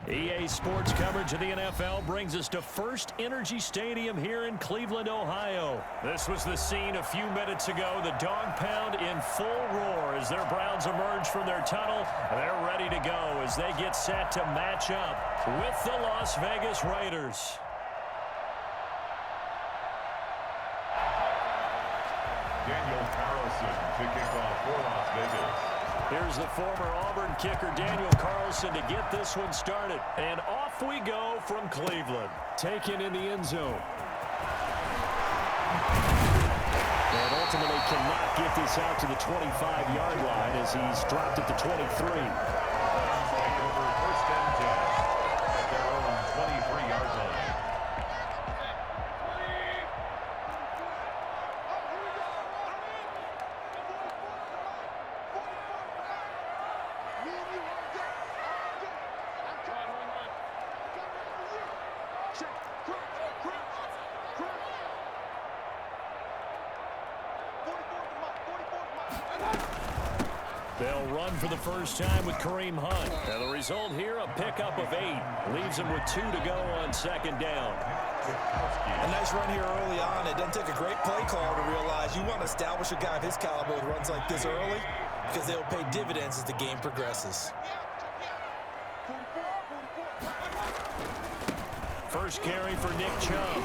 EA Sports coverage of the NFL brings us to First Energy Stadium here in Cleveland, Ohio. This was the scene a few minutes ago. The dog pound in full roar as their Browns emerge from their tunnel. They're ready to go as they get set to match up with the Las Vegas Raiders. Daniel Carlson to kick off for Las Vegas. Here's the former Auburn kicker Daniel Carlson to get this one started. And off we go from Cleveland. Taken in the end zone. And ultimately cannot get this out to the 25-yard line as he's dropped it to 23. Take over first and 10 at their own 23-yard line. They'll run for the first time with Kareem Hunt. And the result here, a pickup of 8. Leaves them with 2 to go on second down. A nice run here early on. It doesn't take a great play call to realize you want to establish a guy of his caliber with runs like this early because they'll pay dividends as the game progresses. First carry for Nick Chubb.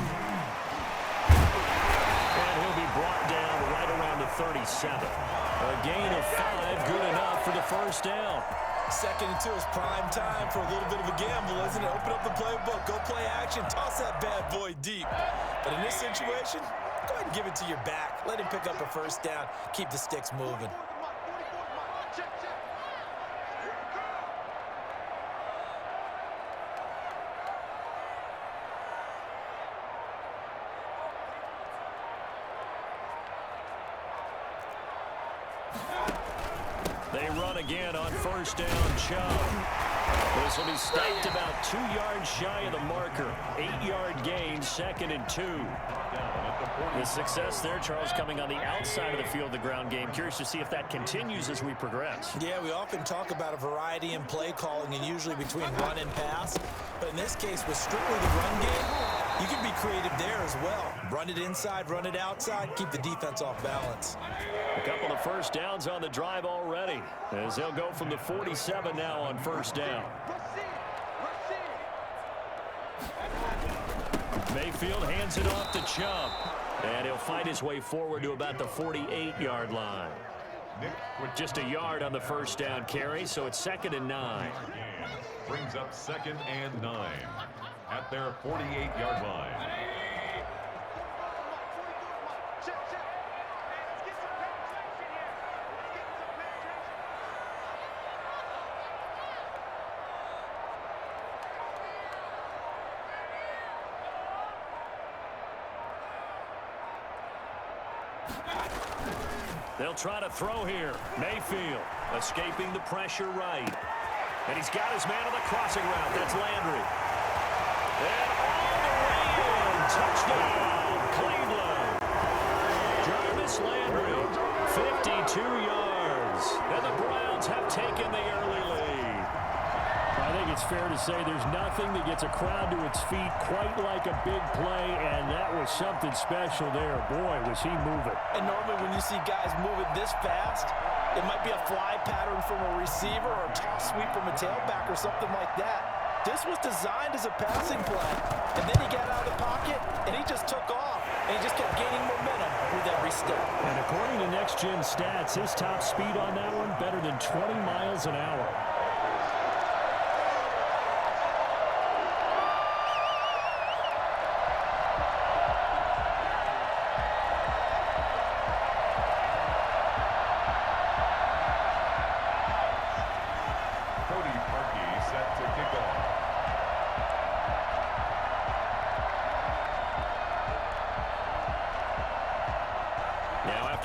And he'll be brought down right around the 37. A gain of 5, good enough for the first down. 2nd and 2 is prime time for a little bit of a gamble, isn't it? Open up the playbook, go play action, toss that bad boy deep. But in this situation, go ahead and give it to your back. Let him pick up a first down, keep the sticks moving. They run again on first down, Chubb. This will be stopped about 2 yards shy of the marker. 8-yard gain, 2nd and 2. The success there, Charles, coming on the outside of the field, the ground game. Curious to see if that continues as we progress. Yeah, we often talk about a variety in play calling and usually between run and pass. But in this case, with strictly the run game, you can be creative there as well. Run it inside, run it outside, keep the defense off balance. A couple of first downs on the drive already as they'll go from the 47 now on first down. Mayfield hands it off to Chubb. And he'll fight his way forward to about the 48-yard line. With just a yard on the first down carry, so it's 2nd and 9. Brings up 2nd and 9 at their 48-yard line. They'll try to throw here. Mayfield escaping the pressure right. And he's got his man on the crossing route. That's Landry. And all the way in. Touchdown, Cleveland. Jarvis Landry, 52 yards. And the Browns have taken the early lead. I think it's fair to say there's nothing that gets a crowd to its feet quite like a big play, and that was something special there. Boy, was he moving. And normally when you see guys moving this fast, it might be a fly pattern from a receiver or a toss sweep from a tailback or something like that. This was designed as a passing play. And then he got out of the pocket, and he just took off. And he just kept gaining momentum with every step. And according to Next Gen Stats, his top speed on that one, better than 20 miles an hour.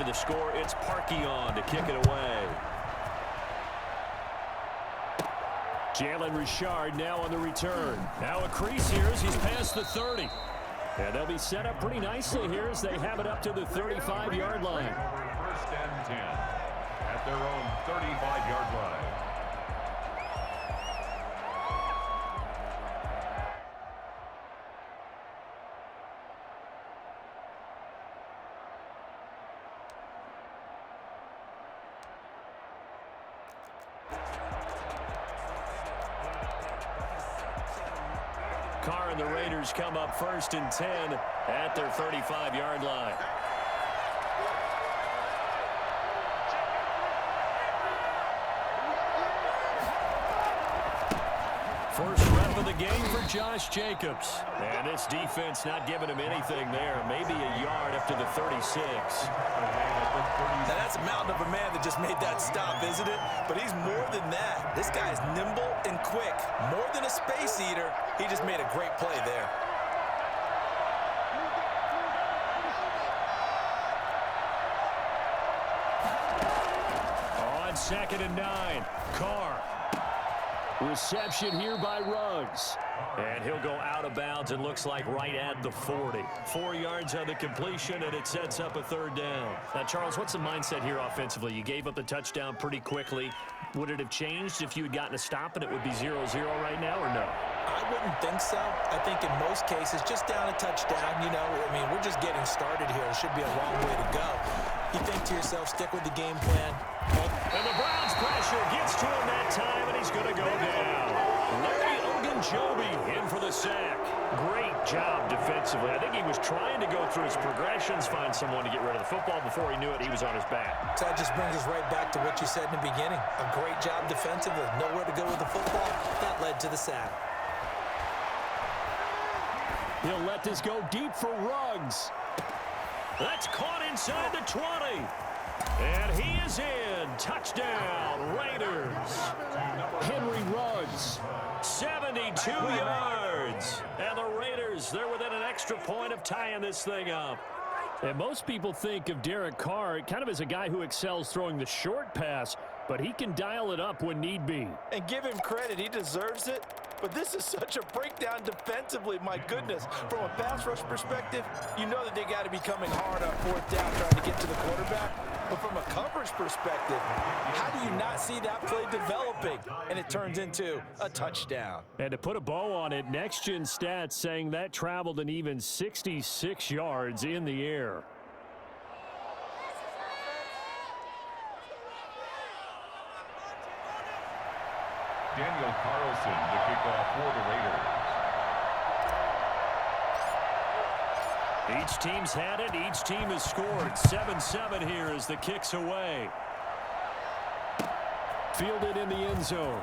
The score, it's Parkey on to kick it away. Jalen Richard now on the return. Now a crease here as he's past the 30. And they'll be set up pretty nicely here as they have it up to the 35-yard line. First and 10 at their own 35-yard line. Carr and the Raiders come up 1st and 10 at their 35-yard line. First rep of the game for Josh Jacobs. And this defense not giving him anything there. Maybe a yard up to the 36. Now that's a mountain of a man that just made that stop, isn't it? But he's more than that. This guy is nimble and quick. More than a space eater, he just made a great play there. On 2nd and 9, Carr. Reception here by Ruggs. And he'll go out of bounds, it looks like right at the 40. 4 yards on the completion, and it sets up a 3rd down. Now, Charles, what's the mindset here offensively? You gave up the touchdown pretty quickly. Would it have changed if you had gotten a stop and it would be 0-0 right now, or no? I wouldn't think so. I think in most cases, just down a touchdown, you know, I mean, we're just getting started here. It should be a long way to go. You think to yourself, stick with the game plan. And the Browns pressure gets to him that time, and he's going to go down. Larry Ogunjobi in for the sack. Great job defensively. I think he was trying to go through his progressions, find someone to get rid of the football. Before he knew it, he was on his back. So that just brings us right back to what you said in the beginning. A great job defensively. Nowhere to go with the football. That led to the sack. He'll let this go deep for Ruggs. That's caught inside the 20. And he is in. Touchdown, Raiders. Henry Ruggs, 72 yards. And the Raiders, they're within an extra point of tying this thing up. And most people think of Derek Carr kind of as a guy who excels throwing the short pass, but he can dial it up when need be. And give him credit, he deserves it. But this is such a breakdown defensively, my goodness. From a pass rush perspective, you know that they got to be coming hard on 4th down trying to get to the quarterback. But from a coverage perspective, how do you not see that play developing? And it turns into a touchdown. And to put a bow on it, Next Gen Stats saying that traveled an even 66 yards in the air. Daniel Carlson, the kickoff for the Raiders. Each team's had it. Each team has scored. 7-7 here as the kick's away. Fielded in the end zone.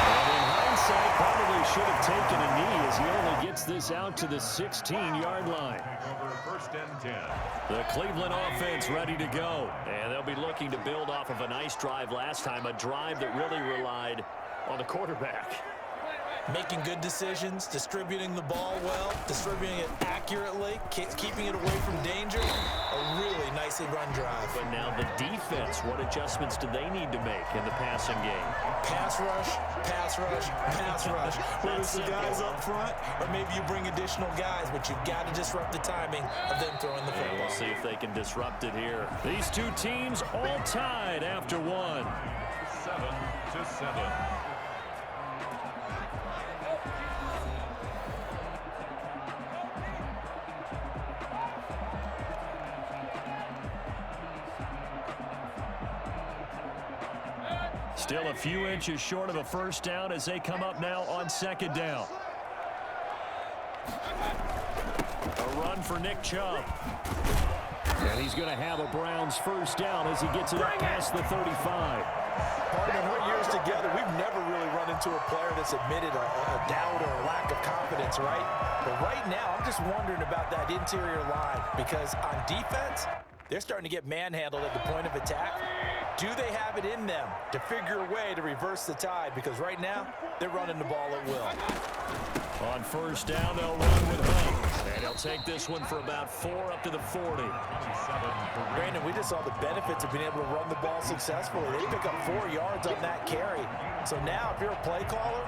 And in hindsight, probably should have taken a knee as he only gets this out to the 16-yard line. 1st and 10. The Cleveland offense ready to go. And they'll be looking to build off of a nice drive last time, a drive that really relied on the quarterback. Making good decisions, distributing the ball well, distributing it accurately, keeping it away from danger. A really nicely run drive. But now the defense, what adjustments do they need to make in the passing game? Pass rush, pass rush, pass rush. Whether it's the guys up front or maybe you bring additional guys, but you've got to disrupt the timing of them throwing the football. We'll see if they can disrupt it here. These two teams all tied after one. 7-7. Still a few inches short of a 1st down as they come up now on 2nd down. A run for Nick Chubb. And he's going to have a Browns 1st down as he gets it up past the 35. Partner, in our years together, we've never really run into a player that's admitted a doubt or a lack of confidence, right? But right now, I'm just wondering about that interior line because on defense, they're starting to get manhandled at the point of attack. Do they have it in them to figure a way to reverse the tide? Because right now, they're running the ball at will. On 1st down, they'll run with Hunt. And he'll take this one for about 4 up to the 40. Brandon, we just saw the benefits of being able to run the ball successfully. They pick up 4 yards on that carry. So now, if you're a play caller,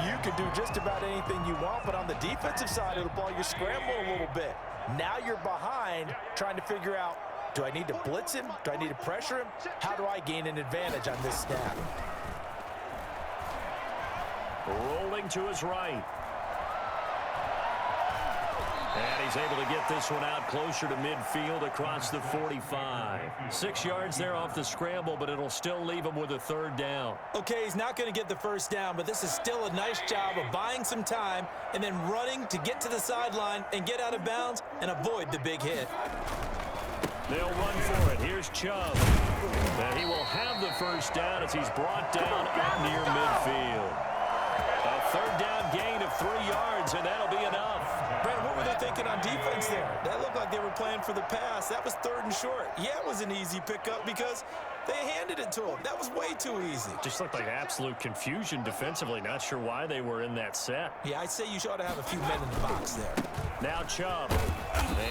you can do just about anything you want. But on the defensive side of the ball, you're scrambling a little bit. Now you're behind trying to figure out, do I need to blitz him? Do I need to pressure him? How do I gain an advantage on this snap? Rolling to his right. And he's able to get this one out closer to midfield across the 45. 6 yards there off the scramble, but it'll still leave him with a third down. Okay, he's not going to get the first down, but this is still a nice job of buying some time and then running to get to the sideline and get out of bounds and avoid the big hit. They'll run for it. Here's Chubb. And he will have the first down as he's brought down at near midfield. A third down gain of 3 yards, and that'll be enough. Brandon, what were they thinking on defense there? That looked like they were playing for the pass. That was 3rd and short. Yeah, it was an easy pickup because they handed it to him. That was way too easy. Just looked like absolute confusion defensively. Not sure why they were in that set. Yeah, I'd say you ought to have a few men in the box there. Now Chubb.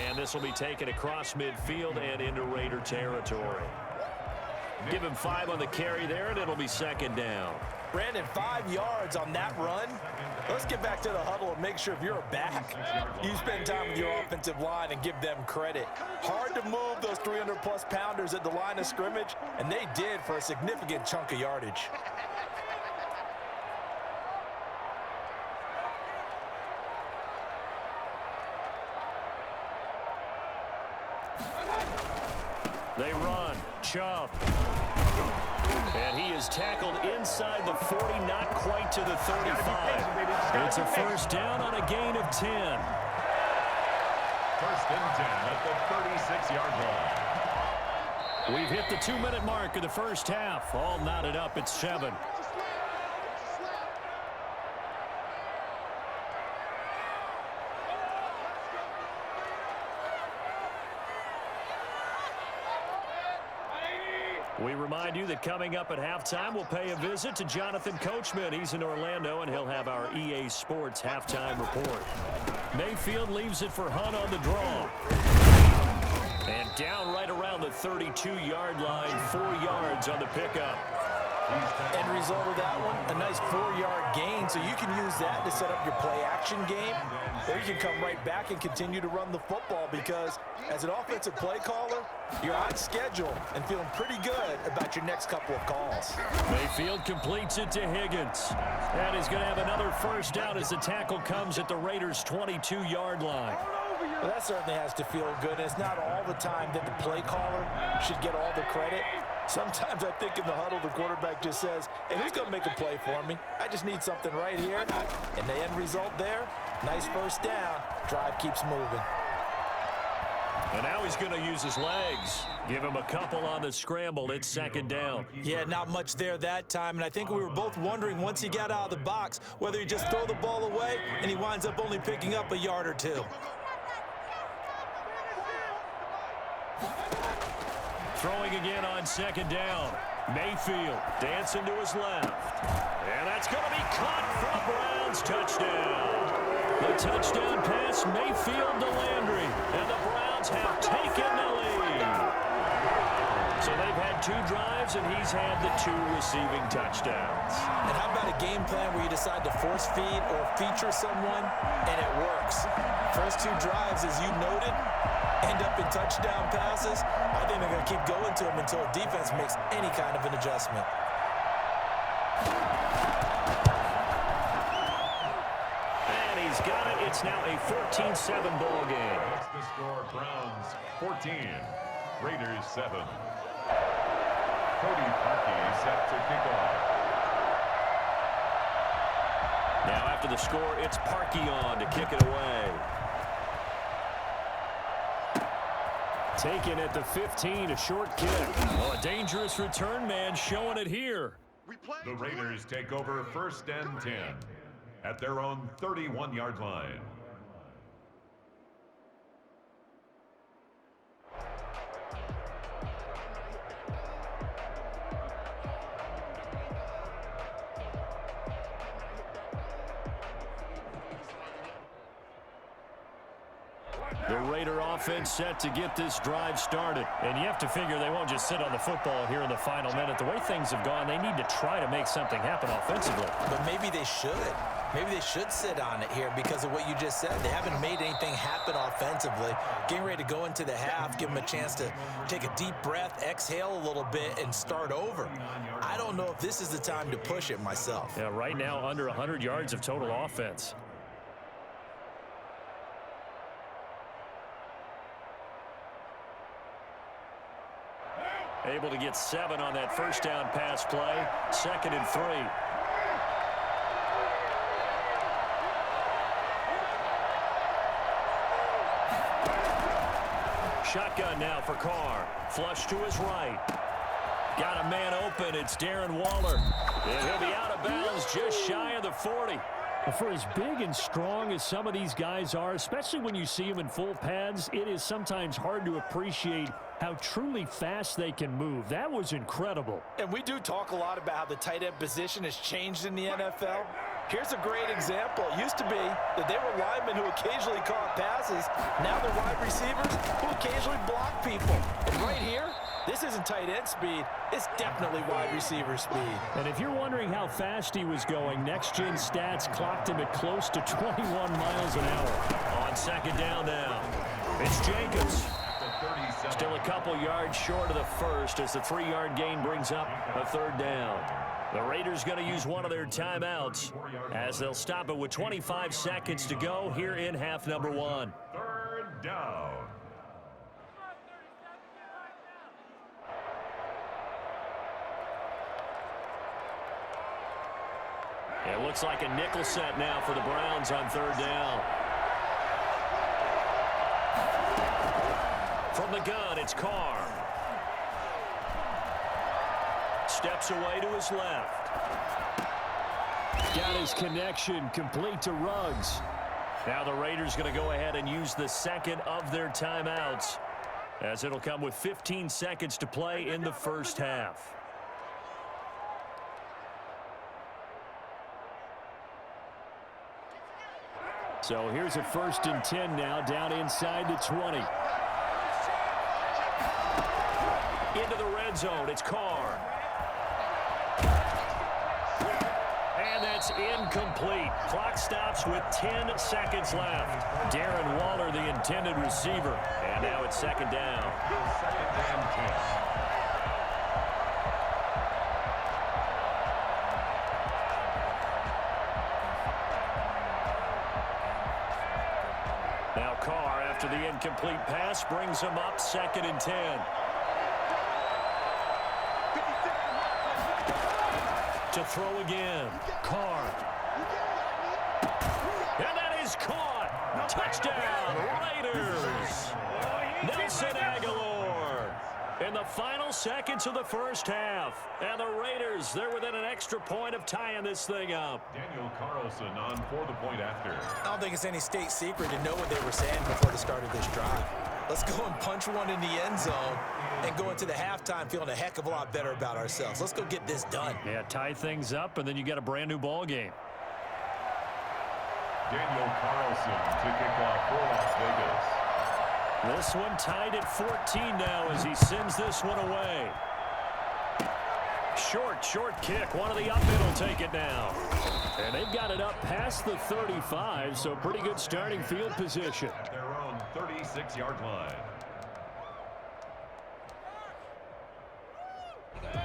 And this will be taken across midfield and into Raider territory. Give him 5 on the carry there, and it'll be 2nd down. Brandon, 5 yards on that run. Let's get back to the huddle and make sure if you're a back, you spend time with your offensive line and give them credit. Hard to move those 300-plus pounders at the line of scrimmage, and they did for a significant chunk of yardage. They run. Chubb. And he is tackled inside the 40, not quite to the 35. It's a first down on a gain of 10. 1st and 10 at the 36-yard line. We've hit the 2-minute mark of the first half. All knotted up at 7. We remind you that coming up at halftime, we'll pay a visit to Jonathan Coachman. He's in Orlando, and he'll have our EA Sports halftime report. Mayfield leaves it for Hunt on the draw. And down right around the 32-yard line, 4 yards on the pickup. End result of that one, a nice 4-yard gain, so you can use that to set up your play-action game, or you can come right back and continue to run the football because as an offensive play caller, you're on schedule and feeling pretty good about your next couple of calls. Mayfield completes it to Higgins. And he's going to have another first down as the tackle comes at the Raiders' 22-yard line. Well, that certainly has to feel good. It's not all the time that the play caller should get all the credit. Sometimes I think in the huddle, the quarterback just says, hey, who's going to make a play for me? I just need something right here. And the end result there, nice first down. Drive keeps moving. And now he's going to use his legs. Give him a couple on the scramble. It's 2nd down. Yeah, not much there that time. And I think we were both wondering once he got out of the box whether he just throw the ball away and he winds up only picking up a yard or 2. Throwing again on 2nd down. Mayfield dancing to his left. And that's going to be caught for a Browns touchdown. The touchdown pass, Mayfield to Landry. And the Browns have taken the lead. So they've had 2 drives, and he's had the 2 receiving touchdowns. And how about a game plan where you decide to force feed or feature someone, and it works? First 2 drives, as you noted, end up in touchdown passes. I think they're going to keep going to them until defense makes any kind of an adjustment. And he's got it. It's now a 14-7 ball game. What's the score? Browns 14, Raiders 7. Cody Parkey set to kick off. Now after the score, it's Parkey on to kick it away. Taken at the 15, a short kick. Oh, a dangerous return man showing it here. The Raiders take over 1st and 10 at their own 31-yard line. The Raider offense set to get this drive started. And you have to figure they won't just sit on the football here in the final minute. The way things have gone, they need to try to make something happen offensively. But maybe they should. Maybe they should sit on it here because of what you just said. They haven't made anything happen offensively. Getting ready to go into the half, give them a chance to take a deep breath, exhale a little bit, and start over. I don't know if this is the time to push it myself. Yeah, right now under 100 yards of total offense. Able to get 7 on that first down pass play. 2nd and 3. Shotgun now for Carr. Flush to his right. Got a man open. It's Darren Waller. And he'll be out of bounds just shy of the 40. For as big and strong as some of these guys are, especially when you see them in full pads, it is sometimes hard to appreciate how truly fast they can move. That was incredible. And we do talk a lot about how the tight end position has changed in the NFL. Here's a great example. It used to be that they were linemen who occasionally caught passes. Now they're wide receivers who occasionally block people. And right here, this isn't tight end speed. It's definitely wide receiver speed. And if you're wondering how fast he was going, next-gen stats clocked him at close to 21 miles an hour. On 2nd down now, it's Jacobs. Still a couple yards short of the first as the 3-yard gain brings up a 3rd down. The Raiders going to use one of their timeouts as they'll stop it with 25 seconds to go here in half number 1. 3rd down. It looks like a nickel set now for the Browns on 3rd down. From the gun, it's Carr. Steps away to his left. Got his connection complete to Ruggs. Now the Raiders going to go ahead and use the 2nd of their timeouts, as it'll come with 15 seconds to play in the first half. So here's a 1st and 10 now, down inside the 20. Into the red zone, it's Carr. And that's incomplete. Clock stops with 10 seconds left. Darren Waller, the intended receiver. And now it's 2nd down. 2nd and 10. Now Carr, after the incomplete pass, brings him up 2nd and 10. To throw again. Carr. And that is caught. Touchdown, Raiders. Nelson Aguilar in the final seconds of the first half. And the Raiders, they're within an extra point of tying this thing up. Daniel Carlson on for the point after. I don't think it's any state secret to know what they were saying before the start of this drive. Let's go and punch one in the end zone and go into the halftime feeling a heck of a lot better about ourselves. Let's go get this done. Yeah, tie things up, and then you got a brand new ball game. Daniel Carlson to kick off for Las Vegas. This one tied at 14 now as he sends this one away. Short kick. One of the up middle take it now. And they've got it up past the 35, so pretty good starting field position. At their own 36-yard line.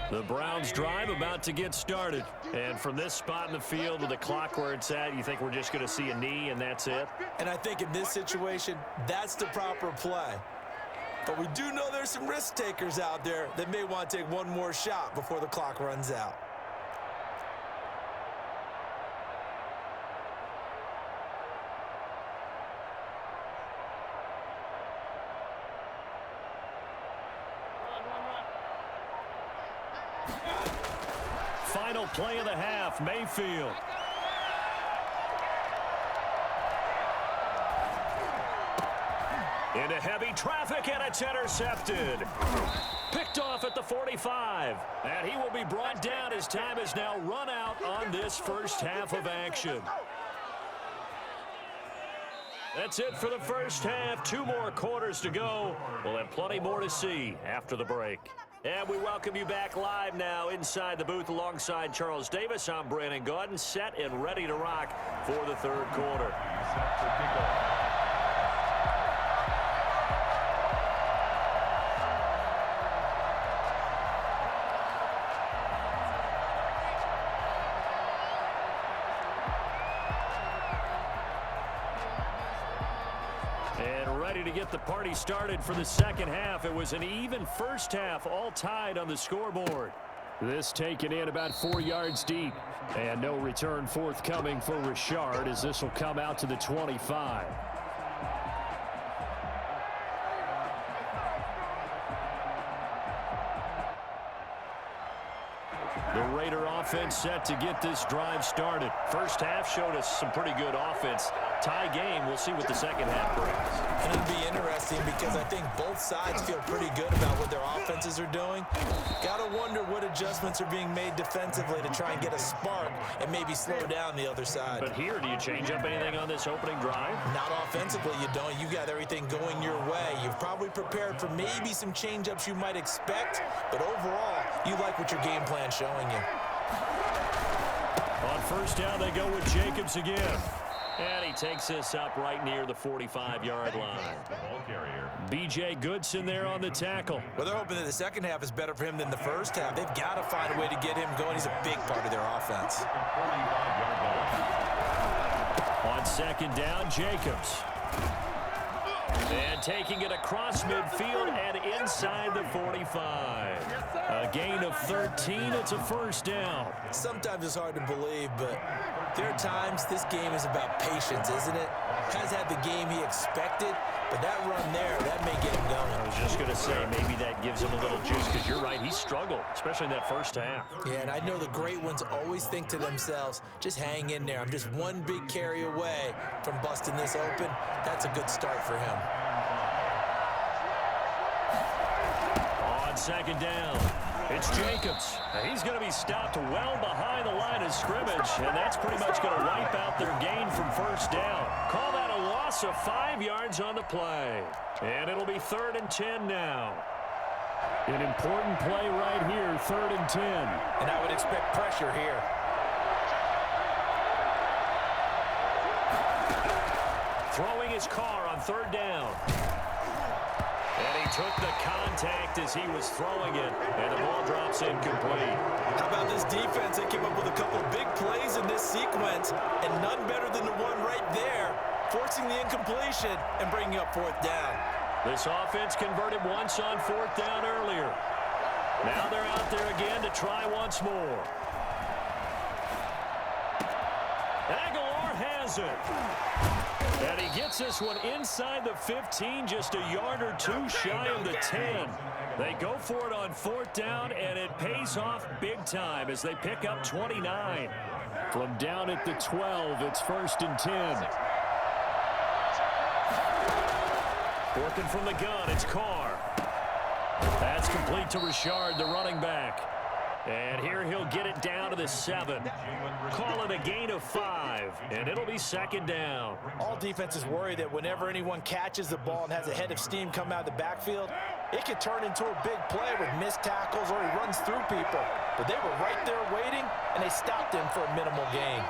The Browns drive about to get started. And from this spot in the field with the clock where it's at, you think we're just going to see a knee and that's it? And I think in this situation, that's the proper play. But we do know there's some risk takers out there that may want to take one more shot before the clock runs out. Final play of the half, Mayfield. Into heavy traffic, and it's intercepted. Picked off at the 45. And he will be brought down as time is now run out on this first half of action. That's it for the first half. 2 more quarters to go. We'll have plenty more to see after the break. And we welcome you back live now inside the booth alongside Charles Davis. I'm Brandon Gaudin, set and ready to rock for the third quarter. Set for kickoff. ready to get the party started for the second half. It was an even first half, all tied on the scoreboard. This taken in about 4 yards deep. And no return forthcoming for Richard as this will come out to the 25. The Raider offense set to get this drive started. First half showed us some pretty good offense. Tie game, we'll see what the second half brings. And it'll be interesting because I think both sides feel pretty good about what their offenses are doing. Got to wonder what adjustments are being made defensively to try and get a spark and maybe slow down the other side. But here, do you change up anything on this opening drive? Not offensively, you don't. You got everything going your way. You've probably prepared for maybe some change-ups you might expect, but overall, you like what your game plan's showing you. On first down, they go with Jacobs again. And he takes this up right near the 45-yard line. B.J. Goodson there on the tackle. Well, they're hoping that the second half is better for him than the first half. They've got to find a way to get him going. He's a big part of their offense. On second down, Jacobs. And taking it across midfield and inside the 45. A gain of 13. It's a first down. Sometimes it's hard to believe, but there are times this game is about patience, isn't it? Has had the game he expected, but that run there, that may get him going. I was just going to say, maybe that gives him a little juice, because you're right, he struggled, especially in that first half. Yeah, and I know the great ones always think to themselves, just hang in there. I'm just one big carry away from busting this open. That's a good start for him. On second down, it's Jacobs. He's going to be stopped well behind the line of scrimmage, and that's pretty much going to wipe out their gain from first down. Call that a loss of 5 yards on the play. And it'll be 3rd and 10 now. An important play right here, 3rd and 10. And I would expect pressure here. Throwing his car on 3rd down. And he took the contact as he was throwing it, and the ball drops incomplete. How about this defense? They came up with a couple of big plays in this sequence, and none better than the one right there, forcing the incompletion and bringing up 4th down. This offense converted once on 4th down earlier. Now they're out there again to try once more. Aguilar has it. And he gets this one inside the 15, just a yard or two shy of the 10. They go for it on 4th down, and it pays off big time as they pick up 29. From down at the 12, it's 1st and 10. Working from the gun, it's Carr. That's complete to Richard, the running back. And here he'll get it down to the 7. Call it a gain of 5, and it'll be 2nd down. All defenses worry that whenever anyone catches the ball and has a head of steam come out of the backfield, it could turn into a big play with missed tackles or he runs through people. But they were right there waiting, and they stopped him for a minimal gain.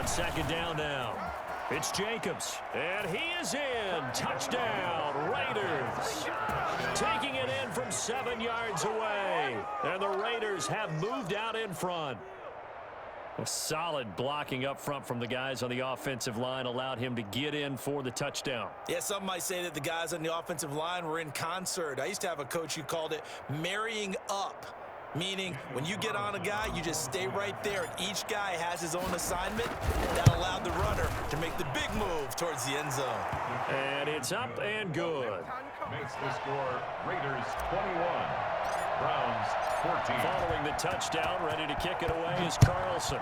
Second down now. It's Jacobs, and he is in. Touchdown, Raiders. Taking it in from 7 yards away, and the Raiders have moved out in front. A solid blocking up front from the guys on the offensive line allowed him to get in for the touchdown. Yeah, some might say that the guys on the offensive line were in concert. I used to have a coach who called it marrying up. Meaning, when you get on a guy, you just stay right there, and each guy has his own assignment. That allowed the runner to make the big move towards the end zone. And it's up and good. Makes the score Raiders 21, Browns 14. Following the touchdown, ready to kick it away is Carlson.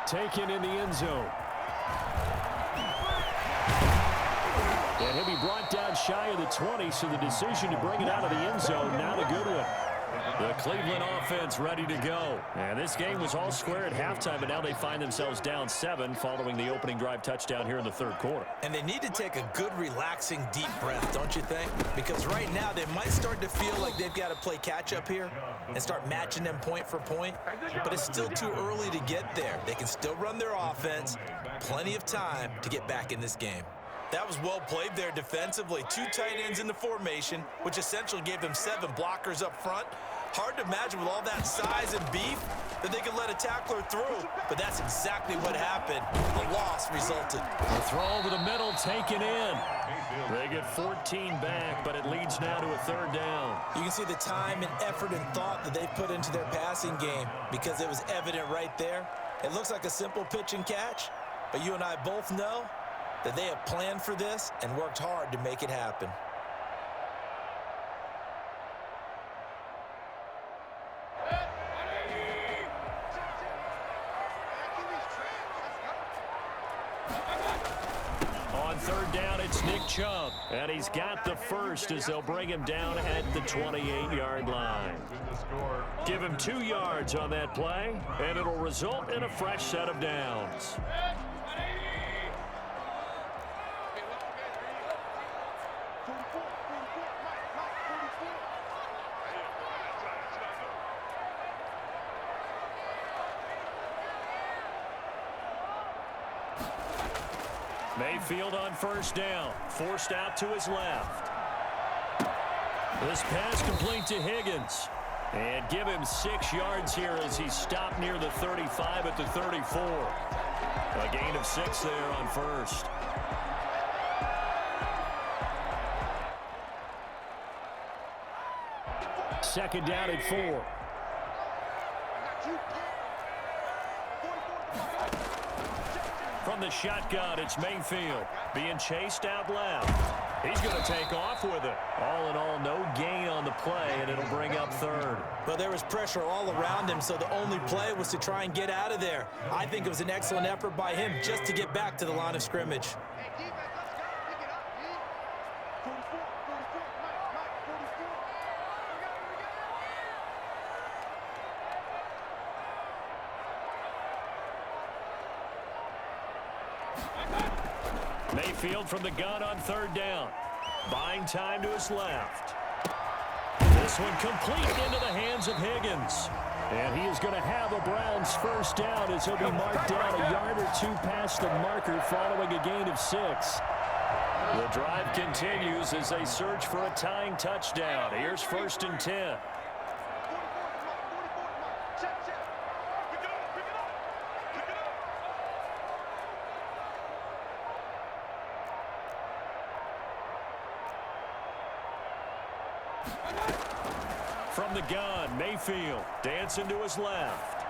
Taken in the end zone. And he'll be brought down shy of the 20, so the decision to bring it out of the end zone, not a good one. The Cleveland offense ready to go. And this game was all square at halftime, but now they find themselves down 7 following the opening drive touchdown here in the 3rd quarter. And they need to take a good, relaxing, deep breath, don't you think? Because right now they might start to feel like they've got to play catch-up here and start matching them point for point. But it's still too early to get there. They can still run their offense. Plenty of time to get back in this game. That was well played there defensively. 2 tight ends in the formation, which essentially gave them 7 blockers up front. Hard to imagine with all that size and beef that they could let a tackler through, but that's exactly what happened. A loss resulted. The throw over the middle taken in. They get 14 back, but it leads now to a 3rd down. You can see the time and effort and thought that they put into their passing game because it was evident right there. It looks like a simple pitch and catch, but you and I both know that they have planned for this and worked hard to make it happen. On 3rd down, it's Nick Chubb, and he's got the first as they'll bring him down at the 28-yard line. Give him 2 yards on that play, and it'll result in a fresh set of downs. Mayfield on 1st down, forced out to his left. This pass complete to Higgins. And give him 6 yards here as he's stopped near the 35 at the 34. A gain of 6 there on 1st. Second down at 4. From the shotgun, it's Mayfield being chased out left. He's going to take off with it. All in all, no gain on the play, and it'll bring up 3rd. Well, there was pressure all around him, so the only play was to try and get out of there. I think it was an excellent effort by him just to get back to the line of scrimmage. Mayfield from the gun on 3rd down. Buying time to his left. This one complete into the hands of Higgins. And he is going to have a Browns first down as he'll be marked down a yard or 2 past the marker following a gain of 6. The drive continues as they search for a tying touchdown. Here's 1st and 10. From the gun, Mayfield dancing to his left.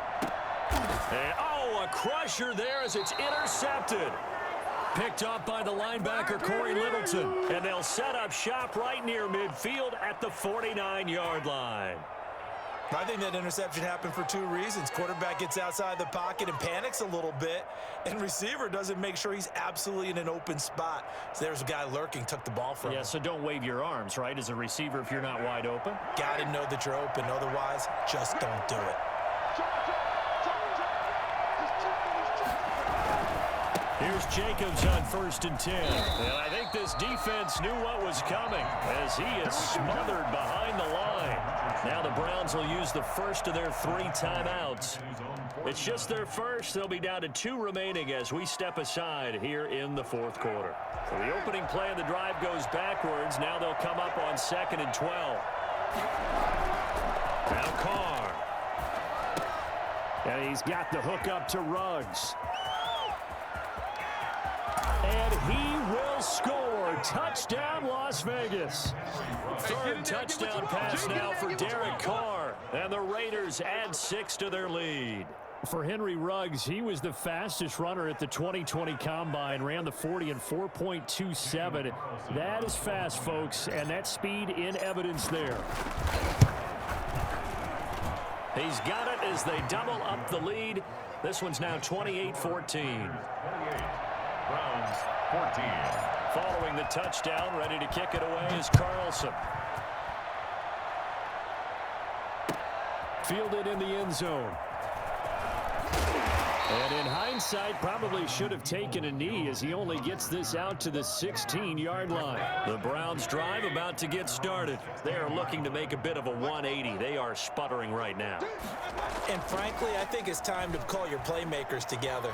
And, a crusher there as it's intercepted. Picked up by the linebacker, Corey Littleton. And they'll set up shop right near midfield at the 49-yard line. I think that interception happened for 2 reasons. Quarterback gets outside the pocket and panics a little bit, and receiver doesn't make sure he's absolutely in an open spot. So there's a guy lurking, took the ball from him. Yeah, so don't wave your arms, right, as a receiver if you're not wide open. Got to know that you're open. Otherwise, just don't do it. Here's Jacobs on 1st and 10. And I think this defense knew what was coming as he is smothered behind the line. Now the Browns will use the first of their 3 timeouts. It's just their first. They'll be down to 2 remaining as we step aside here in the 4th quarter. So the opening play of the drive goes backwards. Now they'll come up on 2nd and 12. Now Carr. And he's got the hook up to Ruggs. And he will score. Touchdown, Las Vegas. 3rd touchdown pass now for Derek Carr. And the Raiders add 6 to their lead. For Henry Ruggs, he was the fastest runner at the 2020 Combine. Ran the 40 in 4.27. That is fast, folks, and that speed in evidence there. He's got it as they double up the lead. This one's now 28-14. Browns 14. Following the touchdown, ready to kick it away is Carlson. Fielded in the end zone. And in hindsight, probably should have taken a knee as he only gets this out to the 16-yard line. The Browns drive about to get started. They are looking to make a bit of a 180. They are sputtering right now. And frankly, I think it's time to call your playmakers together.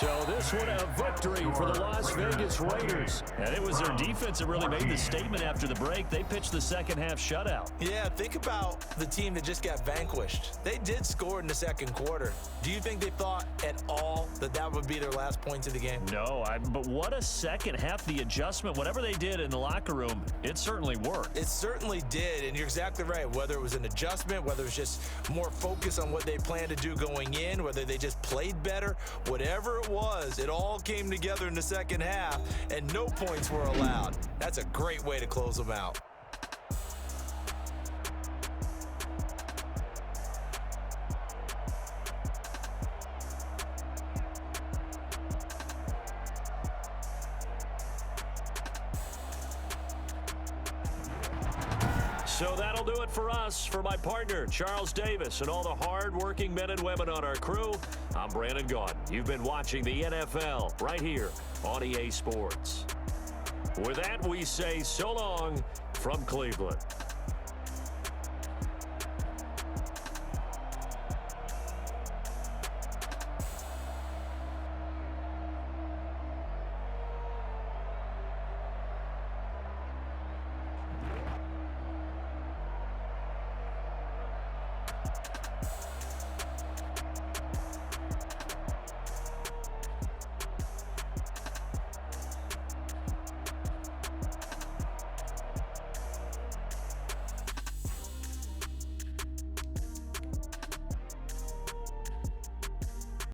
So this one a victory for the Las Vegas Raiders. And it was their defense that really made the statement after the break. They pitched the second half shutout. Yeah, think about the team that just got vanquished. They did score in the second quarter. Do you think they thought at all that that would be their last points of the game? No, but what a second half. The adjustment, whatever they did in the locker room, it certainly worked. It certainly did, and you're exactly right. Whether it was an adjustment, whether it was just more focus on what they planned to do going in, whether they just played better, whatever it was, it all came together in the second half, and no points were allowed. That's a great way to close them out. So that'll do it for us. For my partner, Charles Davis, and all the hard-working men and women on our crew, I'm Brandon Gaudin. You've been watching the NFL right here on EA Sports. With that, we say so long from Cleveland.